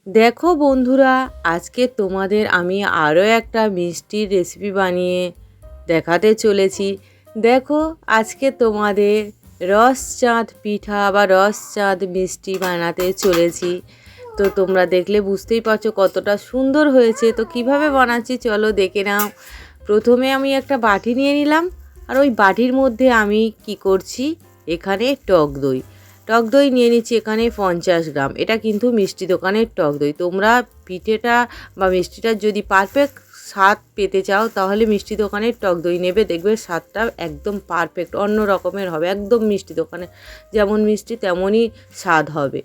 দেখো বন্ধুরা, আজকে তোমাদের আমি আরও একটা মিষ্টির রেসিপি বানিয়ে দেখাতে চলেছি। দেখো, আজকে তোমাদের রসচাঁদ পিঠা বা রসচাঁদ মিষ্টি বানাতে চলেছি। তো তোমরা দেখলে বুঝতেই পারছো কতটা সুন্দর হয়েছে। তো কিভাবে বানাচ্ছি চলো দেখে নাও। প্রথমে আমি একটা বাটি নিয়ে নিলাম, আর ওই বাটির মধ্যে আমি কি করছি, এখানে টক দই নিয়ে নিচ্ছি এখানে 50 গ্রাম। এটা কিন্তু মিষ্টি দোকানের টক দই। তোমরা পিঠেটা বা মিষ্টিটা যদি পারফেক্ট স্বাদ পেতে চাও তাহলে মিষ্টি দোকানের টক দই নেবে, দেখবে স্বাদটা একদম পারফেক্ট অন্য রকমের হবে। একদম মিষ্টি দোকানে যেমন মিষ্টি তেমনই স্বাদ হবে।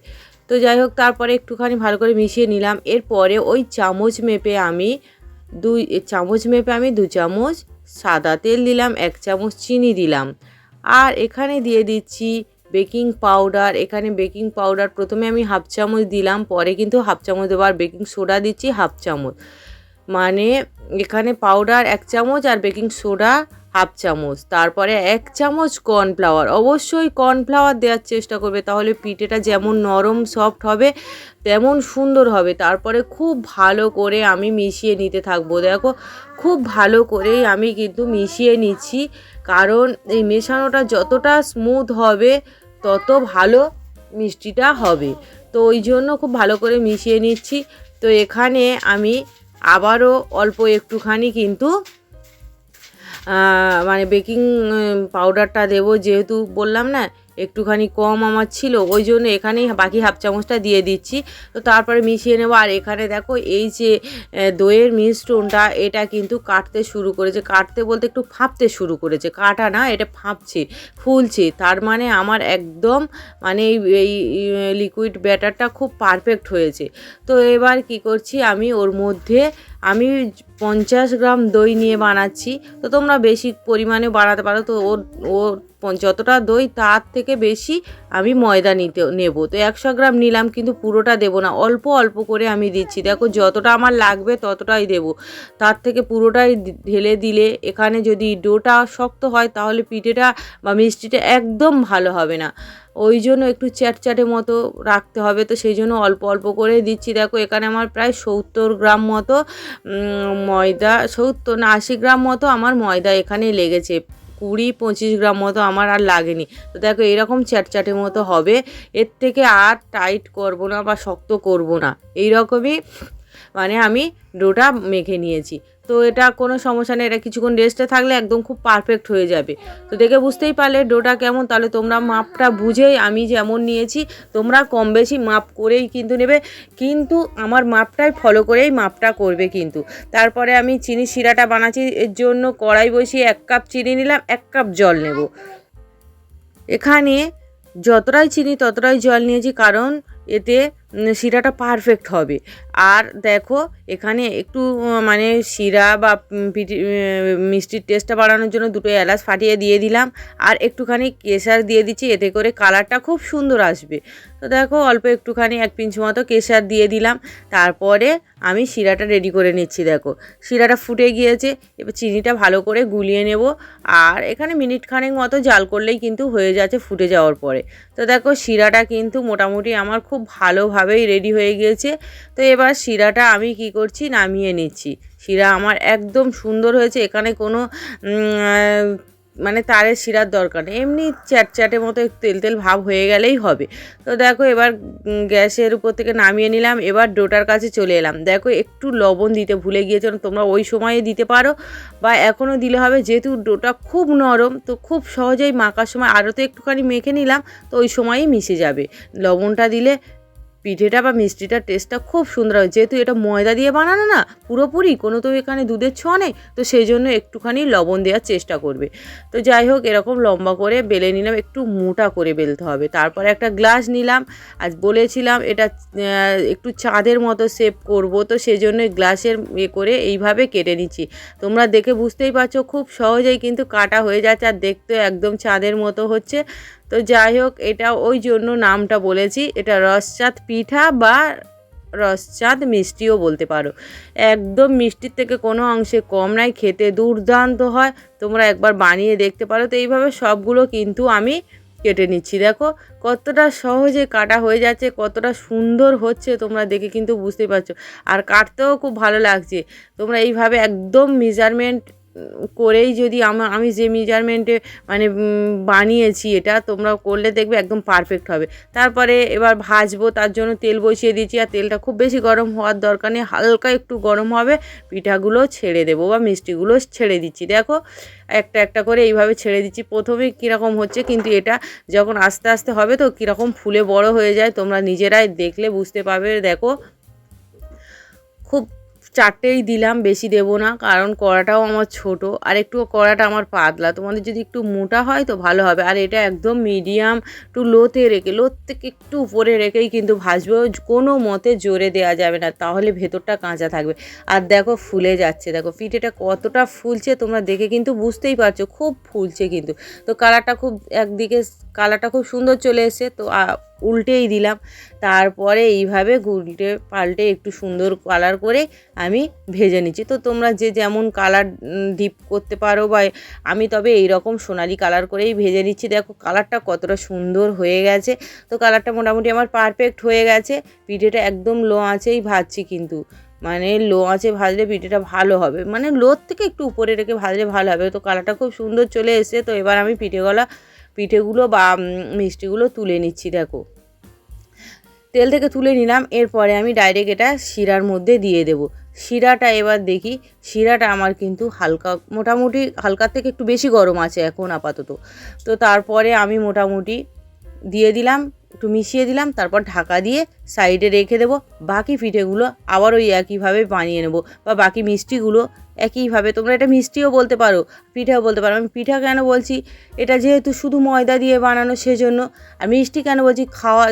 তো যাই হোক, তারপরে একটুখানি ভালো করে মিশিয়ে নিলাম। এরপরে ওই চামচ মেপে আমি 2 চামচ সাদা তেল দিলাম, 1 চামচ চিনি দিলাম, আর এখানে দিয়ে দিচ্ছি বেকিং পাউডার। এখানে বেকিং পাউডার প্রথমে আমি 1/2 চামচ দিলাম, পরে কিন্তু 1/2 চামচ দেবো। আর বেকিং সোডা দিচ্ছি 1/2 চামচ, মানে এখানে পাউডার 1 চামচ আর বেকিং সোডা 1/2 চামচ। তারপরে 1 চামচ কর্নফ্লাওয়ার, অবশ্যই কর্নফ্লাওয়ার দেওয়ার চেষ্টা করবে, তাহলে পিঠেটা যেমন নরম সফট হবে তেমন সুন্দর হবে। তারপরে খুব ভালো করে আমি মিশিয়ে নিতে থাকবো। দেখো, খুব ভালো করেই আমি কিন্তু মিশিয়ে নিচ্ছি, কারণ এই মেশানোটা যতটা স্মুথ হবে তত ভালো মিষ্টিটা হবে। তো ওই জন্য খুব ভালো করে মিশিয়ে নিচ্ছি। তো এখানে আমি আবারও অল্প একটুখানি কিন্তু মানে বেকিং পাউডারটা দেবো, যেহেতু বললাম না একটুখানি কম আমার ছিল, ওই জন্য এখানেই বাকি 1/2 চামচটা দিয়ে দিচ্ছি। তো তারপরে মিশিয়ে নেবো। আর এখানে দেখো, এই যে দইয়ের মিশ্রণটা এটা কিন্তু কাটতে শুরু করেছে, কাটতে বলতে একটু ফাঁপতে শুরু করেছে, কাটা না, এটা ফাঁপছে, ফুলছে। তার মানে আমার একদম মানে এই লিকুইড ব্যাটারটা খুব পারফেক্ট হয়েছে। তো এবার কি করছি, আমি ওর মধ্যে 50 গ্রাম দই নিয়ে বানাচ্ছি। তো তোমরা বেশি পরিমাণে বানাতে পারো। তো ওর যতটা দই তার থেকে বেশি আমি ময়দা নেব। তো 100 গ্রাম নিলাম, কিন্তু পুরোটা দেবো না, অল্প অল্প করে আমি দিচ্ছি। দেখো, যতটা আমার লাগবে ততটাই দেব, তার থেকে পুরোটাই ঢেলে দিলে এখানে যদি ডোটা শক্ত হয় তাহলে পিঠেটা বা মিষ্টিটা একদম ভালো হবে না। ওই জন্য একটু চ্যাটচ্যাটে মতো রাখতে হবে। তো সেই জন্য অল্প অল্প করে দিচ্ছি। দেখো, এখানে আমার প্রায় 70 গ্রাম মতো ময়দা, 70 না 80 গ্রাম মতো আমার ময়দা এখানে লেগেছে। 20-25 গ্রাম মতো আমার আর লাগেনি। তো দেখো, এরকম চ্যাটচ্যাটে মতো হবে। এর থেকে আর টাইট করব না বা শক্ত করব না, এইরকমই মানে আমি ডোটা মেখে নিয়েছি। তো এটা কোনো সমস্যা নেই, এটা কিছুক্ষণ রেস্টে থাকলে একদম খুব পারফেক্ট হয়ে যাবে। তো দেখে বুঝতেই পারলে ডোটা কেমন। তাহলে তোমরা মাপটা বুঝেই, আমি যেমন নিয়েছি তোমরা কম বেশি মাপ করেই কিন্তু নেবে, কিন্তু আমার মাপটাই ফলো করেই মাপটা করবে কিন্তু। তারপরে আমি চিনি শিরাটা বানাচ্ছি, এর জন্য কড়াই বসিয়ে 1 কাপ চিনি নিলাম, 1 কাপ জল নেব। এখানে যতটাই চিনি ততটাই জল নিয়েছি, কারণ এতে শিরাটা পারফেক্ট হবে। আর দেখো, এখানে একটু মানে শিরা বা মিষ্টির টেস্টটা বাড়ানোর জন্য 2টো এলাচ ফাটিয়ে দিয়ে দিলাম, আর একটুখানি কেশর দিয়ে দিচ্ছি, এতে করে কালারটা খুব সুন্দর আসবে। তো দেখো, অল্প একটুখানি 1 পিঞ্চ মতো কেশর দিয়ে দিলাম। তারপরে আমি শিরাটা রেডি করে নিচ্ছি। দেখো, শিরাটা ফুটে গিয়েছে, এবার চিনিটা ভালো করে গুলিয়ে নেব। আর এখানে মিনিট খানেক মতো জাল করলেই কিন্তু হয়ে যাচ্ছে ফুটে যাওয়ার পরে। তো দেখো, শিরাটা কিন্তু মোটামুটি আমার খুব ভালোভাবেই রেডি হয়ে গিয়েছে। তো এবার শিরাটা আমি কি করছি, নামিয়ে নিচ্ছি। শিরা আমার একদম সুন্দর হয়েছে, এখানে কোনো মানে তারের শিরার দরকার নেই, এমনি চ্যাটচ্যাটে মতো একটু তেল তেল ভাব হয়ে গেলেই হবে। তো দেখো, এবার গ্যাসের উপর থেকে নামিয়ে নিলাম। এবার ডোটার কাছে চলে এলাম। দেখো, একটু লবণ দিতে ভুলে গিয়েছিলাম, তোমরা ওই সময়ে দিতে পারো বা এখনও দিলে হবে, যেহেতু ডোটা খুব নরম তো খুব সহজেই মাখার সময় আরও তো একটুখানি মেখে নিলাম, তো ওই সময়ই মিশে যাবে। লবণটা দিলে পিঠেটা বা মিষ্টিটার টেস্টটা খুব সুন্দর হয়, যেহেতু এটা ময়দা দিয়ে বানানো না পুরোপুরি, কোনো তো এখানে দুধের ছোঁয়া নেই, তো সেই জন্য একটুখানি লবণ দেওয়ার চেষ্টা করবে। তো যাই হোক, এরকম লম্বা করে বেলে নিলাম, একটু মোটা করে বেলতে হবে। তারপরে একটা গ্লাস নিলাম, আজ বলেছিলাম এটা একটু চাঁদের মতো শেপ করব, তো সেই জন্য গ্লাসের করে এইভাবে কেটে নিচ্ছি। তোমরা দেখে বুঝতেই পারছো খুব সহজেই কিন্তু কাটা হয়ে যাচ্ছে, আর দেখতে একদম চাঁদের মতো হচ্ছে। তো যাই হোক, এটা ওই জন্য নামটা বলেছি, এটা রসচাঁদ পিঠা বা রসচাঁদ মিষ্টিও বলতে পারো। একদম মিষ্টির থেকে কোনো অংশে কম নাই, খেতে দুর্দান্ত হয়। তোমরা একবার বানিয়ে দেখতে পারো। তো এইভাবে সবগুলো কিন্তু আমি কেটে নিচ্ছি। দেখো কতটা সহজে কাটা হয়ে যাচ্ছে, কতটা সুন্দর হচ্ছে তোমরা দেখে কিন্তু বুঝতেই পারছো। আর কাটতেও খুব ভালো লাগছে। তোমরা এইভাবে একদম মেজারমেন্ট করেই যদি আমি যে মেজারমেন্টে মানে বানিয়েছি এটা তোমরা করলে দেখবে একদম পারফেক্ট হবে। তারপরে এবার ভাজবো, তার জন্য তেল বসিয়ে দিয়েছি। আর তেলটা খুব বেশি গরম হওয়ার দরকার নেই, হালকা একটু গরম হবে, পিঠাগুলো ছেড়ে দেবো বা মিষ্টিগুলো ছেড়ে দিচ্ছি। দেখো একটা একটা করে এইভাবে ছেড়ে দিচ্ছি। প্রথমে কীরকম হচ্ছে, কিন্তু এটা যখন আস্তে আস্তে হবে তো কীরকম ফুলে বড় হয়ে যায় তোমরা নিজেরাই দেখলে বুঝতে পারবে। দেখো খুব 4টেই দিলাম, বেশি দেবো না, কারণ কড়াটাও আমার ছোট আর একটু কড়াটা আমার পাতলা। তোমাদের যদি একটু মোটা হয় তো ভালো হবে। আর এটা একদম মিডিয়াম টু লোতে রেখে, লো থেকে একটু উপরে রেখেই কিন্তু ভাজবো, কোনো মতে জোরে দেওয়া যাবে না, তাহলে ভেতরটা কাঁচা থাকবে। আর দেখো ফুলে যাচ্ছে, দেখো পিঠেটা কতটা ফুলছে তোমরা দেখে কিন্তু বুঝতেই পারছো, খুব ফুলছে কিন্তু। তো কালারটা খুব একদিকে কালারটা খুব সুন্দর চলে এসেছে, তো উল্টেই দিলাম। তারপরে এইভাবে উল্টে পাল্টে একটু সুন্দর কালার করে আমি ভেজে নিচ্ছি। তো তোমরা যে যেমন কালার ডিপ করতে পারো, বা আমি তবে এই রকম সোনালি কালার করেই ভেজে নিচ্ছি। দেখো কালারটা কতটা সুন্দর হয়ে গেছে। তো কালারটা মোটামুটি আমার পারফেক্ট হয়ে গেছে। পিঠেটা একদম লো আঁচেই ভাজছি, কিন্তু মানে লো আঁচে ভাজলে পিঠেটা ভালো হবে, মানে লোর থেকে একটু উপরে রেখে ভাজলে ভালো হবে। তো কালারটা খুব সুন্দর চলে এসেছে। তো এবার আমি পিঠেগুলো বা মিষ্টিগুলো তুলে নিচ্ছি। দেখো তেল থেকে তুলে নিলাম, এরপরে আমি ডাইরেক্ট এটা শিরার মধ্যে দিয়ে দেব। শিরাটা এবার দেখি, শিরাটা আমার কিন্তু হালকা, মোটামুটি হালকার থেকে একটু বেশি গরম আছে এখন আপাতত। তো তারপরে আমি মোটামুটি দিয়ে দিলাম, একটু মিশিয়ে দিলাম, তারপর ঢাকা দিয়ে সাইডে রেখে দেবো। বাকি পিঠেগুলো আবার ওই একইভাবে বানিয়ে নেব, বা বাকি মিষ্টিগুলো একইভাবে। তোমরা এটা মিষ্টিও বলতে পারো, পিঠাও বলতে পারো। আমি পিঠা কেন বলছি, এটা যেহেতু শুধু ময়দা দিয়ে বানানো সেজন্য। আর মিষ্টি কেন বলছি,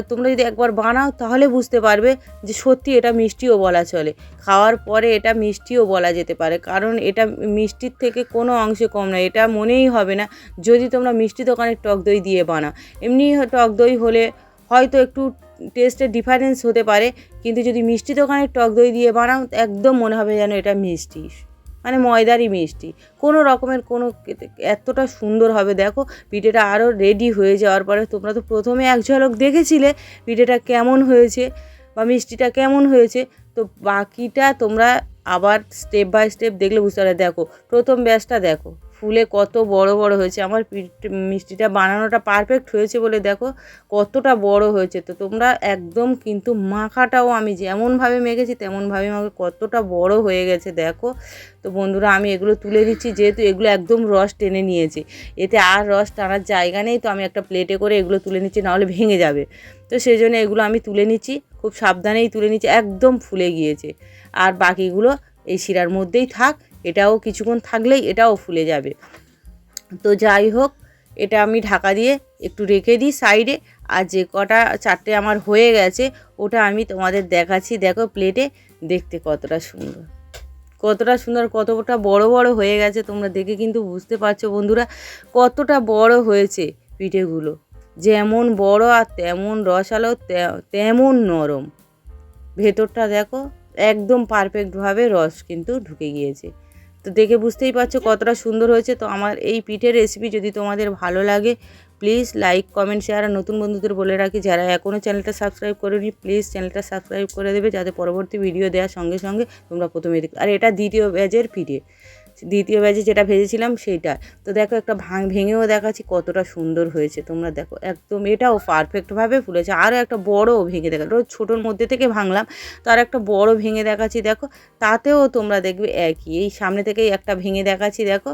তোমরা যদি একবার বানাও তাহলে বুঝতে পারবে যে সত্যি এটা মিষ্টিও বলা চলে। খাওয়ার পরে এটা মিষ্টিও বলা যেতে পারে, কারণ এটা মিষ্টির থেকে কোনো অংশে কম নয়। এটা মনেই হবে না যদি তোমরা মিষ্টি দোকানের টক দই দিয়ে বানাও। এমনি টক দই হলে হয়তো একটু টেস্টের ডিফারেন্স হতে পারে, কিন্তু যদি মিষ্টি দোকানের টক দই দিয়ে বানাও একদম মনে হবে যেন এটা মিষ্টি, মানে ময়দারই মিষ্টি, কোনো রকমের কোনো, এতটা সুন্দর হবে। দেখো পিঠেটা আরও রেডি হয়ে যাওয়ার পরে তোমরা তো প্রথমে এক ঝলক দেখেছিলে পিঠেটা কেমন হয়েছে বা মিষ্টিটা কেমন হয়েছে। তো বাকিটা তোমরা আবার স্টেপ বাই স্টেপ দেখলে বুঝতে পারবে। দেখো প্রথম ব্যাচটা দেখো ফুলে কত বড় বড় হয়েছে। আমার মিষ্টিটা বানানোটা পারফেক্ট হয়েছে বলে দেখো কতটা বড় হয়েছে। তো তোমরা একদম কিন্তু মাখাটাও আমি যেমনভাবে মেখেছি তেমনভাবে মাখে কতটা বড় হয়ে গেছে দেখো। তো বন্ধুরা আমি এগুলো তুলে দিচ্ছি, যেহেতু এগুলো একদম রস টেনে নিয়েছে, এতে আর রস টানার জায়গা নেই। তো আমি একটা প্লেটে করে এগুলো তুলে নিচ্ছি, নাহলে ভেঙে যাবে। তো সেই জন্য এগুলো আমি তুলে নিচ্ছি, খুব সাবধানেই তুলে নিচ্ছি, একদম ফুলে গিয়েছে। আর বাকিগুলো এই শিরার মধ্যেই থাক, এটাও কিছুক্ষণ থাকলেই এটাও ফুলে যাবে। তো যাই হোক, এটা আমি ঢাকা দিয়ে একটু রেখে দিই সাইডে। আর যে কটা 4টে আমার হয়ে গেছে ওটা আমি তোমাদের দেখাচ্ছি। দেখো প্লেটে দেখতে কতটা সুন্দর, কতটা সুন্দর, কতটা বড় বড় হয়ে গেছে। তোমরা দেখে কিন্তু বুঝতে পারছো বন্ধুরা কতটা বড় হয়েছে পিঠেগুলো। যেমন বড় আর তেমন রসালো, তেমন নরম। ভেতরটা দেখো একদম পারফেক্টভাবে রস কিন্তু ঢুকে গিয়েছে। তো দেখে বুঝতেই পারছো কতটা সুন্দর হয়েছে। তো আমার এই পিঠের রেসিপি যদি তোমাদের ভালো লাগে প্লিজ লাইক কমেন্ট শেয়ার। আর নতুন বন্ধুদের বলে রাখি, যারা এখনও চ্যানেলটা সাবস্ক্রাইব করেনি প্লিজ চ্যানেলটা সাবস্ক্রাইব করে দেবে, যাতে পরবর্তী ভিডিও দেওয়ার সঙ্গে সঙ্গে তোমরা প্রথমে দেখতে। আর এটা দ্বিতীয় ব্যাচের পিঠে, দ্বিতীয় ব্যাচে যেটা ভেজেছিলাম সেইটা। তো দেখো একটা ভেঙেও দেখাচ্ছি কতটা সুন্দর হয়েছে। তোমরা দেখো একদম এটাও পারফেক্টভাবে ফুলেছে। আরও একটা বড় ভেঙে দেখা, ছোটোর মধ্যে থেকে ভাঙলাম, তো আর একটা বড় ভেঙে দেখাচ্ছি। দেখো তাতেও তোমরা দেখবে একই, এই সামনে থেকেই একটা ভেঙে দেখাচ্ছি। দেখো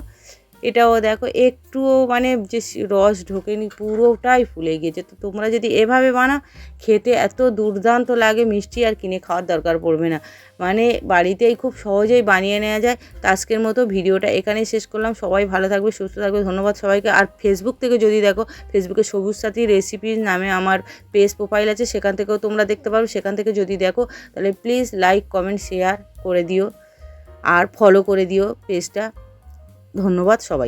এটাও দেখো একটুও মানে যে রস ঢোকেনি, পুরোটাই ফুলে গিয়েছে। তো তোমরা যদি এভাবে বানাও খেতে এত দুর্দান্ত লাগে, মিষ্টি আর কিনে খাওয়ার দরকার পড়বে না, মানে বাড়িতেই খুব সহজেই বানিয়ে নেওয়া যায়। তো আজকের মতো ভিডিওটা এখানেই শেষ করলাম। সবাই ভালো থাকবে, সুস্থ থাকবে, ধন্যবাদ সবাইকে। আর ফেসবুক থেকে যদি দেখো, ফেসবুকে সবুজ সাথী রেসিপির নামে আমার পেজ প্রোফাইল আছে, সেখান থেকেও তোমরা দেখতে পারো। সেখান থেকে যদি দেখো তাহলে প্লিজ লাইক কমেন্ট শেয়ার করে দিও আর ফলো করে দিও পেজটা। ধন্যবাদ সবাই।